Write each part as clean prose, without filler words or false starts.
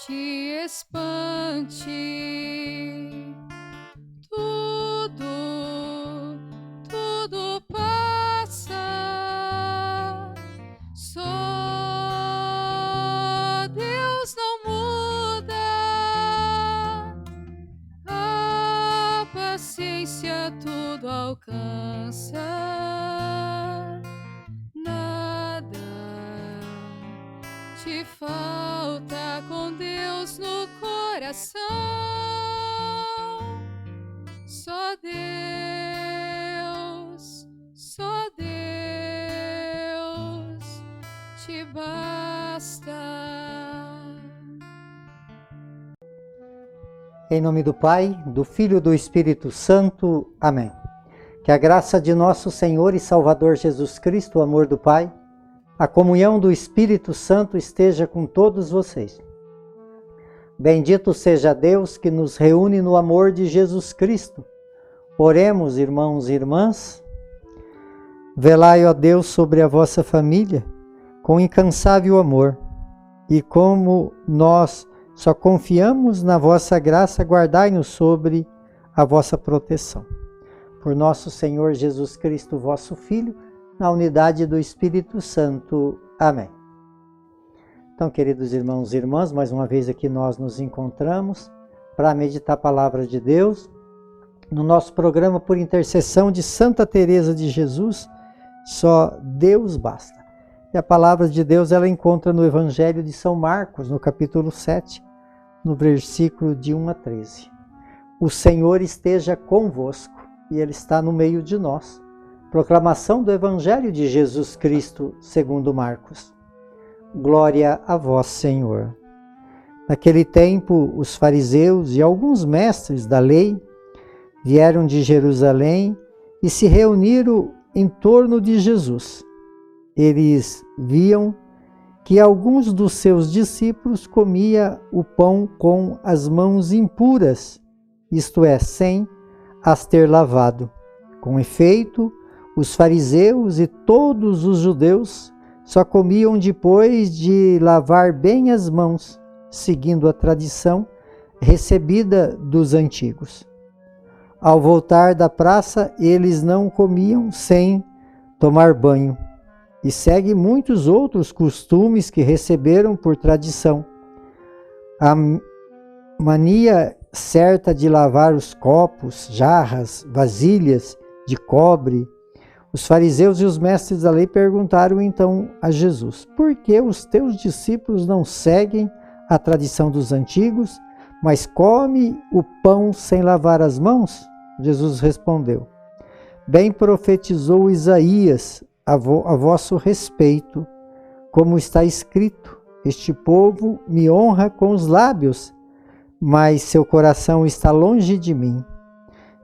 te espante. Tudo passa. Só Deus não muda. A paciência tudo alcança. Nada te falta com Deus no coração. Só Deus te basta. Em nome do Pai, do Filho e do Espírito Santo. Amém. Que a graça de nosso Senhor e Salvador Jesus Cristo, o amor do Pai, a comunhão do Espírito Santo esteja com todos vocês. Bendito seja Deus que nos reúne no amor de Jesus Cristo. Oremos, irmãos e irmãs. Velai, ó Deus, sobre a vossa família, com incansável amor. E como nós só confiamos na vossa graça, guardai-nos sobre a vossa proteção. Por nosso Senhor Jesus Cristo, vosso Filho, na unidade do Espírito Santo. Amém. Então, queridos irmãos e irmãs, mais uma vez aqui nós nos encontramos para meditar a palavra de Deus. No nosso programa, por intercessão de Santa Teresa de Jesus, só Deus basta. E a palavra de Deus ela encontra no Evangelho de São Marcos, no capítulo 7, no versículo de 1 a 13. O Senhor esteja convosco e Ele está no meio de nós. Proclamação do Evangelho de Jesus Cristo, segundo Marcos. Glória a vós, Senhor. Naquele tempo, os fariseus e alguns mestres da lei vieram de Jerusalém e se reuniram em torno de Jesus. Eles viam que alguns dos seus discípulos comiam o pão com as mãos impuras, isto é, sem as ter lavado. Com efeito, os fariseus e todos os judeus só comiam depois de lavar bem as mãos, seguindo a tradição recebida dos antigos. Ao voltar da praça, eles não comiam sem tomar banho, e segue muitos outros costumes que receberam por tradição. A mania certa de lavar os copos, jarras, vasilhas de cobre. Os fariseus e os mestres da lei perguntaram então a Jesus: por que os teus discípulos não seguem a tradição dos antigos, mas come o pão sem lavar as mãos? Jesus respondeu: bem profetizou Isaías a vosso respeito, como está escrito: este povo me honra com os lábios, mas seu coração está longe de mim.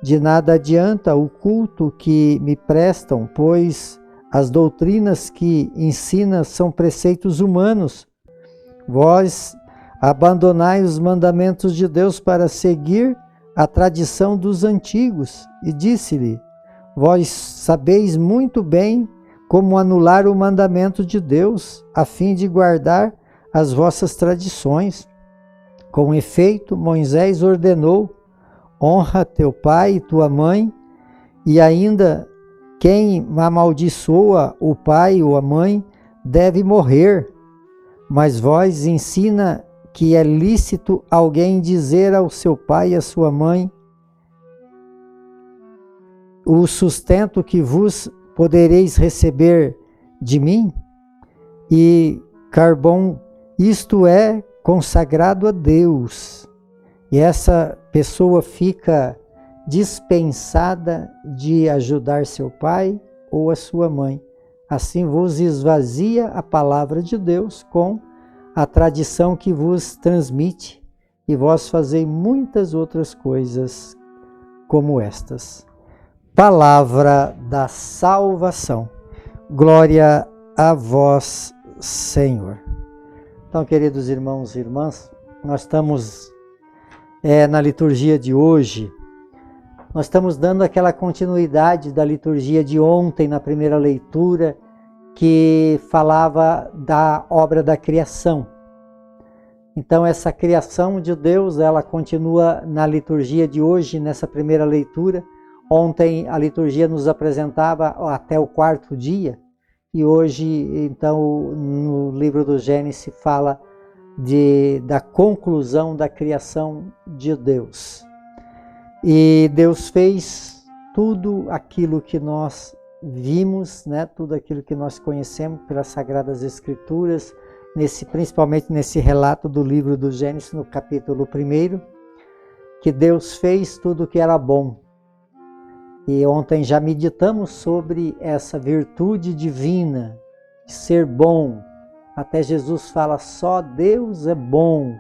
De nada adianta o culto que me prestam, pois as doutrinas que ensina são preceitos humanos. Vós abandonai os mandamentos de Deus para seguir a tradição dos antigos. E disse-lhe: vós sabeis muito bem como anular o mandamento de Deus, a fim de guardar as vossas tradições. Com efeito, Moisés ordenou: honra teu pai e tua mãe, e ainda quem amaldiçoa o pai ou a mãe deve morrer. Mas vós ensina que é lícito alguém dizer ao seu pai e à sua mãe: o sustento que vos podereis receber de mim? E carbono, isto é consagrado a Deus. E essa pessoa fica dispensada de ajudar seu pai ou a sua mãe. Assim vos esvazia a palavra de Deus com a tradição que vos transmite, e vós fazei muitas outras coisas como estas. Palavra da salvação. Glória a vós, Senhor. Então, queridos irmãos e irmãs, nós estamos na liturgia de hoje, nós estamos dando aquela continuidade da liturgia de ontem, na primeira leitura, que falava da obra da criação. Então essa criação de Deus, ela continua na liturgia de hoje, nessa primeira leitura. Ontem a liturgia nos apresentava até o 4º dia, e hoje, então, no livro do Gênesis fala da conclusão da criação de Deus. E Deus fez tudo aquilo que nós vimos, né? Tudo aquilo que nós conhecemos pelas Sagradas Escrituras, principalmente nesse relato do livro do Gênesis, no capítulo 1, que Deus fez tudo que era bom. E ontem já meditamos sobre essa virtude divina, de ser bom. Até Jesus fala, só Deus é bom.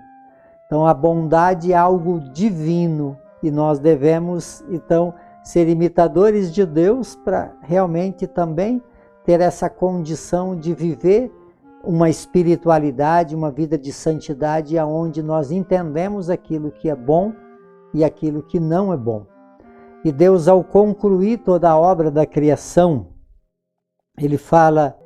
Então a bondade é algo divino e nós devemos, então, ser imitadores de Deus para realmente também ter essa condição de viver uma espiritualidade, uma vida de santidade, onde nós entendemos aquilo que é bom e aquilo que não é bom. E Deus, ao concluir toda a obra da criação, ele fala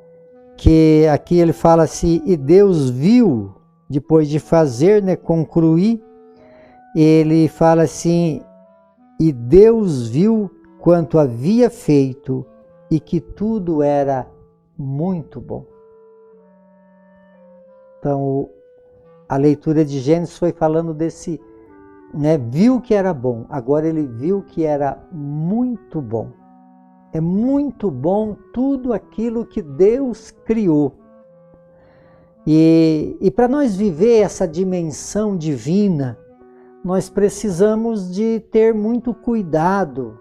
que, aqui ele fala assim, e Deus viu, depois de fazer, né, concluir, ele fala assim, e Deus viu quanto havia feito e que tudo era muito bom. Então, a leitura de Gênesis foi falando desse, né, viu que era bom, agora ele viu que era muito bom. É muito bom tudo aquilo que Deus criou. E para nós viver essa dimensão divina, nós precisamos de ter muito cuidado.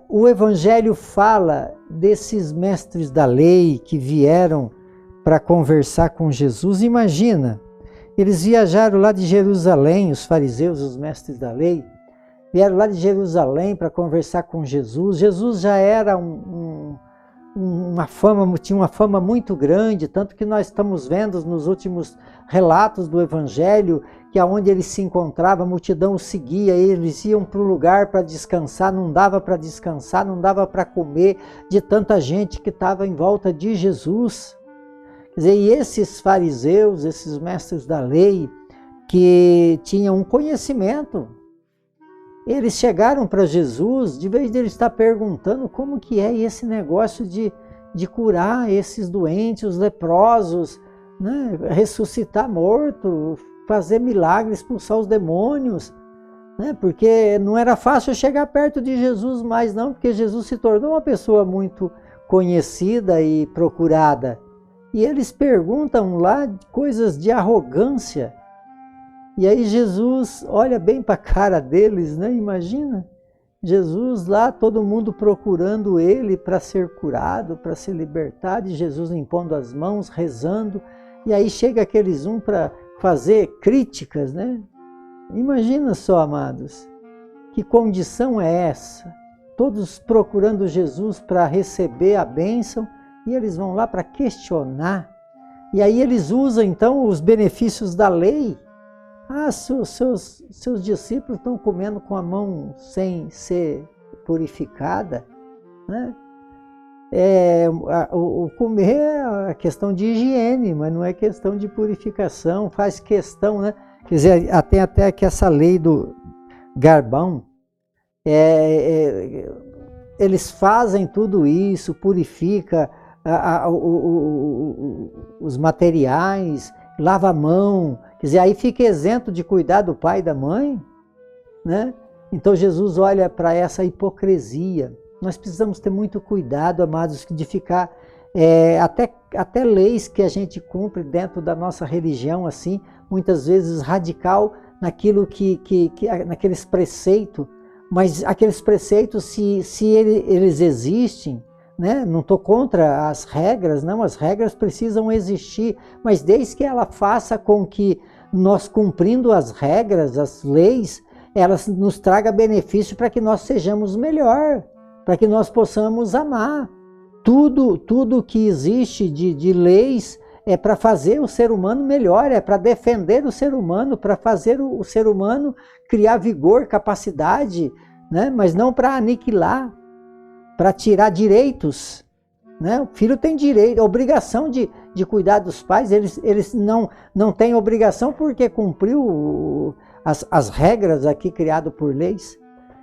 O Evangelho fala desses mestres da lei que vieram para conversar com Jesus. Imagina, eles viajaram lá de Jerusalém, os fariseus, os mestres da lei, vieram lá de Jerusalém para conversar com Jesus. Jesus já era tinha uma fama muito grande, tanto que nós estamos vendo nos últimos relatos do Evangelho, que aonde ele se encontrava, a multidão o seguia, eles iam para o lugar para descansar, não dava para descansar, não dava para comer, de tanta gente que estava em volta de Jesus. Quer dizer, e esses fariseus, esses mestres da lei, que tinham um conhecimento, eles chegaram para Jesus, de vez de ele estar perguntando como que é esse negócio de curar esses doentes, os leprosos, né? Ressuscitar morto, fazer milagres, expulsar os demônios, né? Porque não era fácil chegar perto de Jesus mais não, porque Jesus se tornou uma pessoa muito conhecida e procurada. E eles perguntam lá coisas de arrogância. E aí Jesus olha bem para a cara deles, né? Imagina, Jesus lá, todo mundo procurando ele para ser curado, para ser libertado, e Jesus impondo as mãos, rezando, e aí chega aqueles para fazer críticas, né? Imagina só, amados, que condição é essa? Todos procurando Jesus para receber a bênção, e eles vão lá para questionar, e aí eles usam então os benefícios da lei. Seus discípulos estão comendo com a mão sem ser purificada, né? O comer é a questão de higiene, mas não é questão de purificação, faz questão, né? Quer dizer, tem até que essa lei do Garbão, eles fazem tudo isso, purifica os materiais, lava a mão, quer dizer, aí fica isento de cuidar do pai e da mãe, né? Então Jesus olha para essa hipocrisia. Nós precisamos ter muito cuidado, amados, de ficar, até leis que a gente cumpre dentro da nossa religião, assim, muitas vezes radical, naquilo naqueles preceitos, mas aqueles preceitos, se eles existem, né? Não estou contra as regras, não, as regras precisam existir, mas desde que ela faça com que nós, cumprindo as regras, as leis, elas nos traga benefício para que nós sejamos melhor, para que nós possamos amar. Tudo que existe de leis é para fazer o ser humano melhor, é para defender o ser humano, para fazer o ser humano criar vigor, capacidade, né? Mas não para aniquilar, para tirar direitos. né? O filho tem direito, obrigação de cuidar dos pais, eles não têm obrigação porque cumpriu as regras aqui criadas por leis.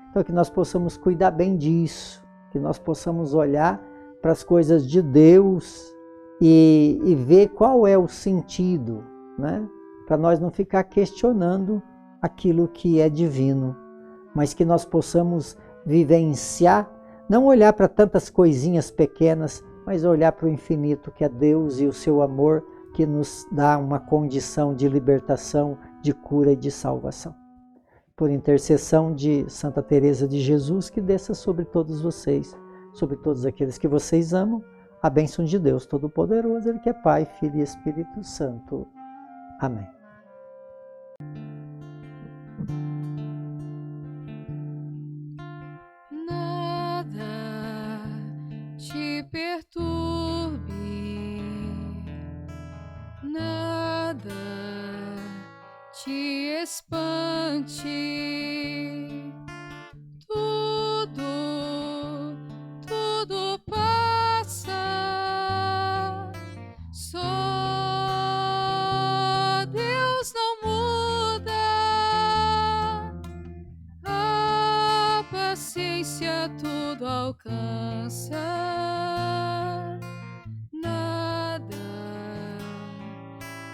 Então que nós possamos cuidar bem disso, que nós possamos olhar para as coisas de Deus e ver qual é o sentido, né? Para nós não ficar questionando aquilo que é divino, mas que nós possamos vivenciar, não olhar para tantas coisinhas pequenas, mas olhar para o infinito que é Deus e o seu amor que nos dá uma condição de libertação, de cura e de salvação. Por intercessão de Santa Teresa de Jesus, que desça sobre todos vocês, sobre todos aqueles que vocês amam, a bênção de Deus Todo-Poderoso, Ele que é Pai, Filho e Espírito Santo. Amém. Nada te perturbe, nada te espante, tudo passa, só Deus não muda, a paciência tudo alcança, nada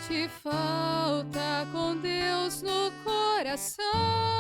te falta com Deus no coração.